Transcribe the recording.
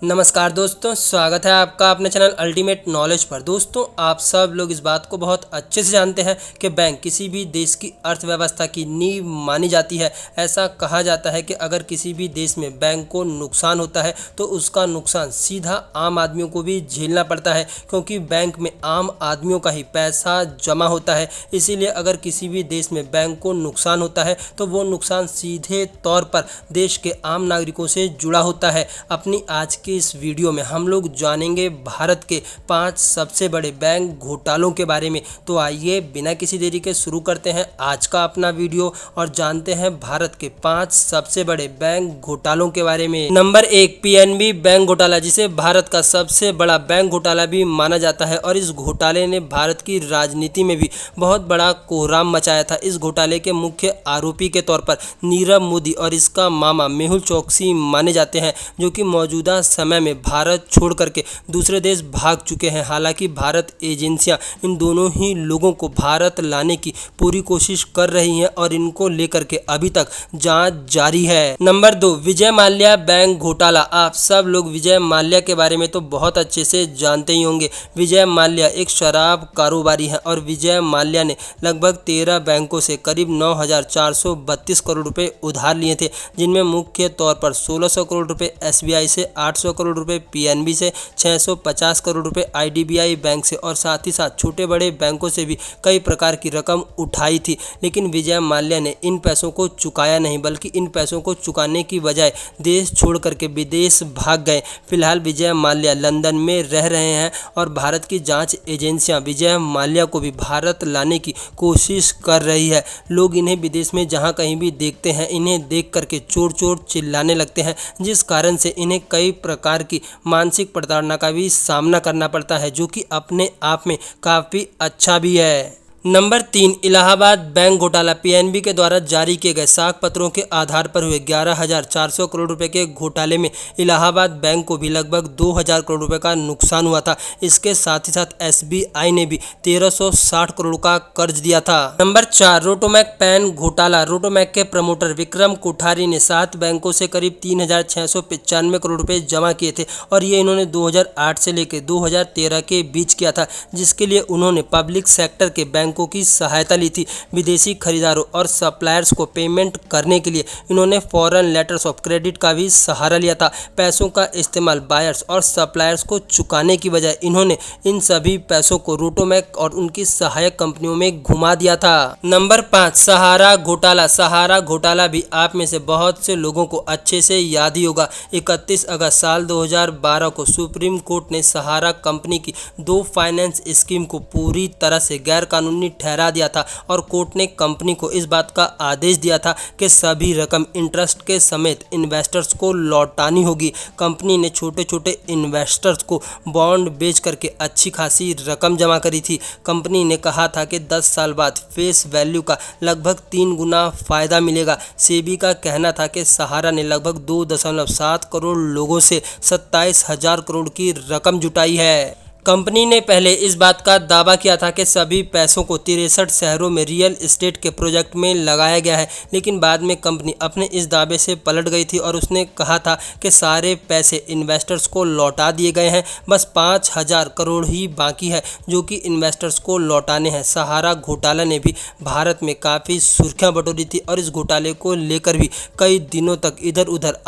नमस्कार दोस्तों, स्वागत है आपका अपने चैनल अल्टीमेट नॉलेज पर। दोस्तों, आप सब लोग इस बात को बहुत अच्छे से जानते हैं कि बैंक किसी भी देश की अर्थव्यवस्था की नींव मानी जाती है। ऐसा कहा जाता है कि अगर किसी भी देश में बैंक को नुकसान होता है तो उसका नुकसान सीधा आम आदमियों को भी झेलना पड़ता है, क्योंकि बैंक में आम आदमियों का ही पैसा जमा होता है। इसीलिए अगर किसी भी देश में बैंक को नुकसान होता है तो वो नुकसान सीधे तौर पर देश के आम नागरिकों से जुड़ा होता है। अपनी आज की इस वीडियो में हम लोग जानेंगे भारत के 5 सबसे बड़े बैंक घोटालों के बारे में। तो आइए बिना किसी देरी के शुरू करते हैं आज का अपना वीडियो और जानते हैं भारत के 5 सबसे बड़े बैंक घोटालों के बारे में। नंबर 1, पीएनबी बैंक घोटाला, जिसे भारत का सबसे बड़ा बैंक घोटाला भी माना जाता है और इस घोटाले ने भारत की राजनीति में भी बहुत बड़ा कोहराम मचाया था। इस घोटाले के मुख्य आरोपी के तौर पर नीरव मोदी और इसका मामा मेहुल चोकसी माने जाते हैं, जो कि मौजूदा समय में भारत छोड़ करके दूसरे देश भाग चुके हैं। हालांकि भारत एजेंसियां इन दोनों ही लोगों को भारत लाने की पूरी कोशिश कर रही हैं और इनको लेकर के अभी तक जांच जारी है। नंबर 2, विजय माल्या बैंक घोटाला। आप सब लोग विजय माल्या के बारे में तो बहुत अच्छे से जानते ही होंगे। विजय माल्या एक शराब कारोबारी है और विजय माल्या ने लगभग 13 बैंकों से करीब 9,432 करोड़ रुपए उधार लिए थे, जिनमें मुख्य तौर पर 1,600 करोड़ रुपए एसबीआई से, 800 करोड़ रुपए पीएनबी से, 650 करोड़ रुपए आईडीबीआई बैंक से और साथ ही साथ छोटे बड़े बैंकों से भी कई प्रकार की रकम उठाई थी। लेकिन विजय माल्या ने इन पैसों को चुकाया नहीं, बल्कि इन पैसों को चुकाने की बजाय देश छोड़ करके विदेश भाग गए। फिलहाल विजय माल्या लंदन में रह रहे हैं और भारत की जांच एजेंसियां विजय माल्या को भी भारत लाने की कोशिश कर रही है। लोग इन्हें विदेश में जहां कहीं भी देखते हैं, इन्हें देख करके चोर चोर चिल्लाने लगते हैं, जिस कारण से इन्हें कई प्रकार की मानसिक प्रताड़ना का भी सामना करना पड़ता है, जो कि अपने आप में काफ़ी अच्छा भी है। नंबर 3, इलाहाबाद बैंक घोटाला। पीएनबी के द्वारा जारी किए गए साख पत्रों के आधार पर हुए 11,400 करोड़ रुपए के घोटाले में इलाहाबाद बैंक को भी लगभग 2,000 करोड़ रुपए का नुकसान हुआ था। इसके साथ ही साथ एसबीआई ने भी 1,360 करोड़ का कर्ज दिया था। नंबर 4, रोटोमैक पैन घोटाला। रोटोमैक के प्रमोटर विक्रम कोठारी ने 7 बैंकों से करीब 3,695 करोड़ रुपए जमा किए थे और ये इन्होंने 2008 से लेकर 2013 के बीच किया था, जिसके लिए उन्होंने पब्लिक सेक्टर के बैंकों की सहायता ली थी। विदेशी खरीदारों और सप्लायर्स को पेमेंट करने के लिए इन्होंने फॉरेन लेटर्स ऑफ क्रेडिट का भी सहारा लिया था। पैसों का इस्तेमाल बायर्स और सप्लायर्स को चुकाने की बजाय इन्होंने इन सभी पैसों को रोटोमैक और उनकी सहायक कंपनियों में घुमा दिया था। नंबर 5, सहारा घोटाला। सहारा घोटाला भी आप में से बहुत से लोगों को अच्छे से याद ही होगा। 31 अगस्त साल 2012 को सुप्रीम कोर्ट ने सहारा कंपनी की 2 फाइनेंस स्कीम को पूरी तरह से गैर कानूनी ठहरा दिया था और कोर्ट ने कंपनी को इस बात का आदेश दिया था कि सभी रकम इंटरेस्ट के समेत इन्वेस्टर्स को लौटानी होगी। कंपनी ने छोटे छोटे इन्वेस्टर्स को बॉन्ड बेच करके अच्छी खासी रकम जमा करी थी। कंपनी ने कहा था कि 10 साल बाद फेस वैल्यू का लगभग 3 गुना फायदा मिलेगा। सेबी का कहना था कि सहारा ने लगभग 2.7 करोड़ लोगों से 27,000 करोड़ की रकम जुटाई है। कंपनी ने पहले इस बात का दावा किया था कि सभी पैसों को 63 शहरों में रियल एस्टेट के प्रोजेक्ट में लगाया गया है, लेकिन बाद में कंपनी अपने इस दावे से पलट गई थी और उसने कहा था कि सारे पैसे इन्वेस्टर्स को लौटा दिए गए हैं, बस 5,000 करोड़ ही बाकी है जो कि इन्वेस्टर्स को लौटाने हैं। सहारा घोटाला ने भी भारत में काफ़ी सुर्खियां बटोरी थी और इस घोटाले को लेकर भी कई दिनों तक इधर उधर